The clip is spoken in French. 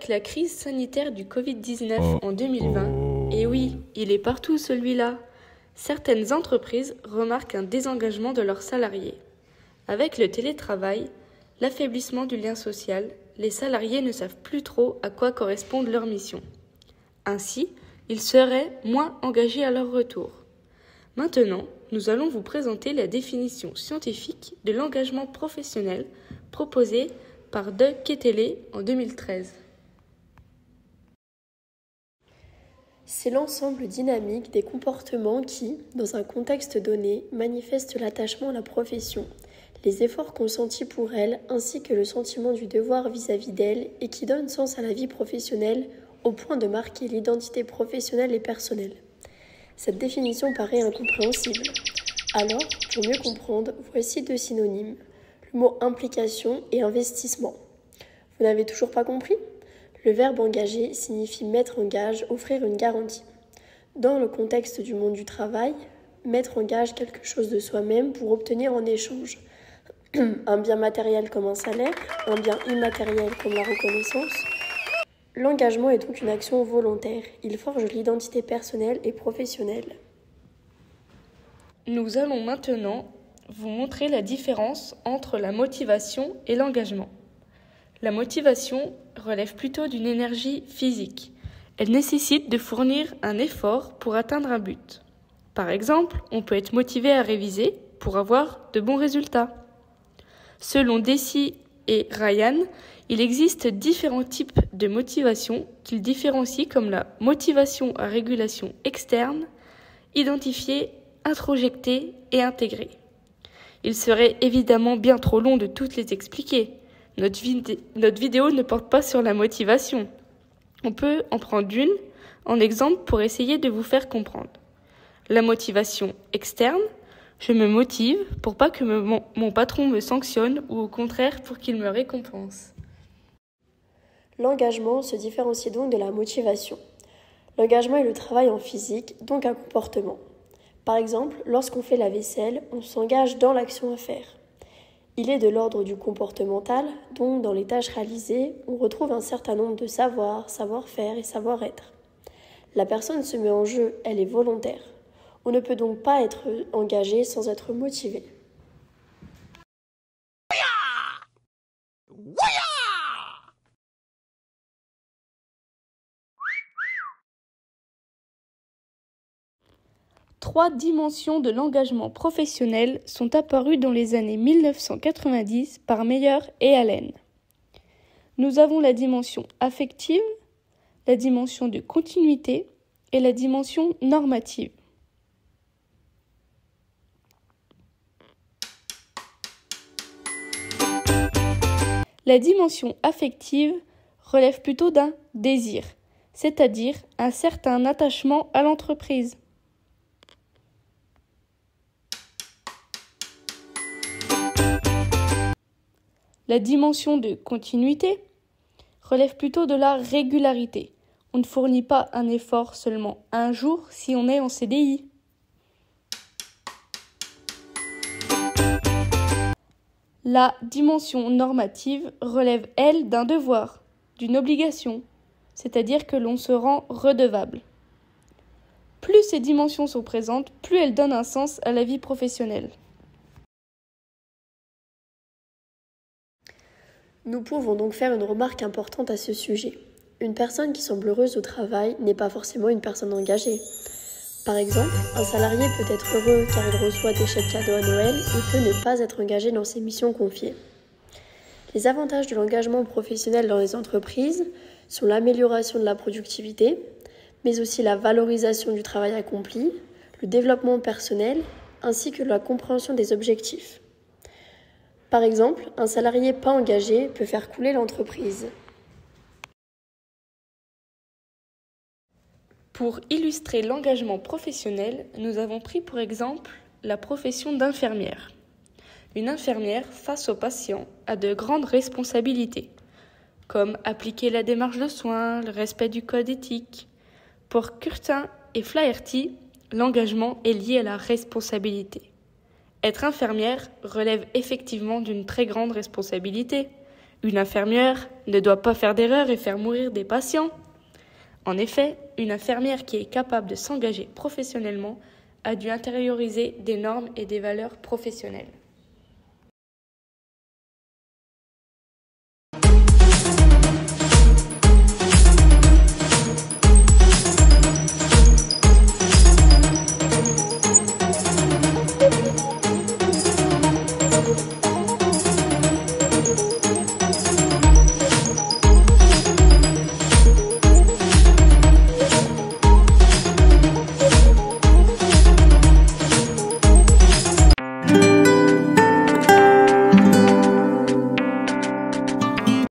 Avec la crise sanitaire du Covid-19 en 2020, et oui, il est partout celui-là, certaines entreprises remarquent un désengagement de leurs salariés. Avec le télétravail, l'affaiblissement du lien social, les salariés ne savent plus trop à quoi correspondent leurs missions. Ainsi, ils seraient moins engagés à leur retour. Maintenant, nous allons vous présenter la définition scientifique de l'engagement professionnel proposée par Doug Ketele en 2013. C'est l'ensemble dynamique des comportements qui, dans un contexte donné, manifestent l'attachement à la profession, les efforts consentis pour elle, ainsi que le sentiment du devoir vis-à-vis d'elle et qui donnent sens à la vie professionnelle au point de marquer l'identité professionnelle et personnelle. Cette définition paraît incompréhensible. Alors, pour mieux comprendre, voici deux synonymes. Le mot implication et investissement. Vous n'avez toujours pas compris ? Le verbe engager signifie mettre en gage, offrir une garantie. Dans le contexte du monde du travail, mettre en gage quelque chose de soi-même pour obtenir en échange un bien matériel comme un salaire, un bien immatériel comme la reconnaissance. L'engagement est donc une action volontaire. Il forge l'identité personnelle et professionnelle. Nous allons maintenant vous montrer la différence entre la motivation et l'engagement. La motivation relève plutôt d'une énergie physique. Elle nécessite de fournir un effort pour atteindre un but. Par exemple, on peut être motivé à réviser pour avoir de bons résultats. Selon Deci et Ryan, il existe différents types de motivation qu'ils différencient comme la motivation à régulation externe, identifiée, introjectée et intégrée. Il serait évidemment bien trop long de toutes les expliquer. Notre vidéo ne porte pas sur la motivation. On peut en prendre une en exemple pour essayer de vous faire comprendre. La motivation externe, je me motive pour pas que mon patron me sanctionne ou au contraire pour qu'il me récompense. L'engagement se différencie donc de la motivation. L'engagement est le travail en physique, donc un comportement. Par exemple, lorsqu'on fait la vaisselle, on s'engage dans l'action à faire. Il est de l'ordre du comportemental, donc dans les tâches réalisées, on retrouve un certain nombre de savoirs, savoir-faire et savoir-être. La personne se met en jeu, elle est volontaire. On ne peut donc pas être engagé sans être motivé. Trois dimensions de l'engagement professionnel sont apparues dans les années 1990 par Meyer et Allen. Nous avons la dimension affective, la dimension de continuité et la dimension normative. La dimension affective relève plutôt d'un désir, c'est-à-dire un certain attachement à l'entreprise. La dimension de continuité relève plutôt de la régularité. On ne fournit pas un effort seulement un jour si on est en CDI. La dimension normative relève, elle, d'un devoir, d'une obligation, c'est-à-dire que l'on se rend redevable. Plus ces dimensions sont présentes, plus elles donnent un sens à la vie professionnelle. Nous pouvons donc faire une remarque importante à ce sujet. Une personne qui semble heureuse au travail n'est pas forcément une personne engagée. Par exemple, un salarié peut être heureux car il reçoit des chèques cadeaux à Noël et peut ne pas être engagé dans ses missions confiées. Les avantages de l'engagement professionnel dans les entreprises sont l'amélioration de la productivité, mais aussi la valorisation du travail accompli, le développement personnel, ainsi que la compréhension des objectifs. Par exemple, un salarié pas engagé peut faire couler l'entreprise. Pour illustrer l'engagement professionnel, nous avons pris pour exemple la profession d'infirmière. Une infirmière face aux patients a de grandes responsabilités, comme appliquer la démarche de soins, le respect du code éthique. Pour Curtin et Flaherty, l'engagement est lié à la responsabilité. Être infirmière relève effectivement d'une très grande responsabilité. Une infirmière ne doit pas faire d'erreur et faire mourir des patients. En effet, une infirmière qui est capable de s'engager professionnellement a dû intérioriser des normes et des valeurs professionnelles.